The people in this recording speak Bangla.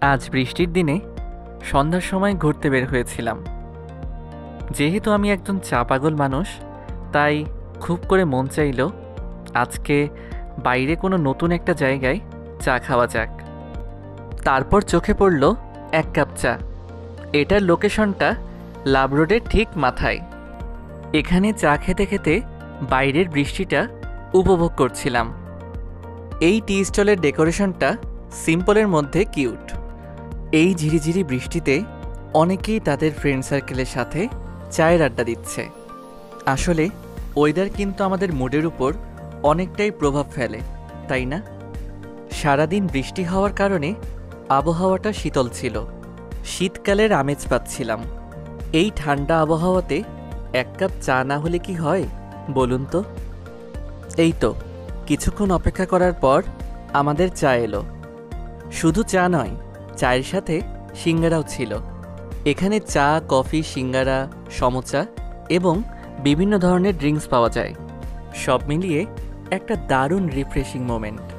আজ বৃষ্টির দিনে সন্ধ্যার সময় ঘুরতে বের হয়েছিলাম। যেহেতু আমি একজন চা পাগল মানুষ, তাই খুব করে মন চাইল আজকে বাইরে কোনো নতুন একটা জায়গায় চা খাওয়া যাক। তারপর চোখে পড়ল এক কাপ চা। এটার লোকেশনটা লাভ রোডের ঠিক মাথায়। এখানে চা খেতে খেতে বাইরের বৃষ্টিটা উপভোগ করছিলাম। এই টি স্টলের ডেকোরেশনটা সিম্পলের মধ্যে কিউট। এই ঝিরিঝিরি বৃষ্টিতে অনেকেই তাদের ফ্রেন্ড সার্কেলের সাথে চায়ের আড্ডা দিচ্ছে। আসলে ওয়েদার কিন্তু আমাদের মুডের উপর অনেকটাই প্রভাব ফেলে, তাই না? সারাদিন বৃষ্টি হওয়ার কারণে আবহাওয়াটা শীতল ছিল। শীতকালের আমেজ পাচ্ছিলাম। এই ঠান্ডা আবহাওয়াতে এক কাপ চা না হলে কি হয় বলুন তো? এই তো কিছুক্ষণ অপেক্ষা করার পর আমাদের চা এলো। শুধু চা নয়, চায়ের সাথে সিঙ্গারাও ছিল। এখানে চা, কফি, সিঙ্গারা, সমোচা এবং বিভিন্ন ধরনের ড্রিঙ্কস পাওয়া যায়। সব মিলিয়ে একটা দারুণ রিফ্রেশিং মোমেন্ট।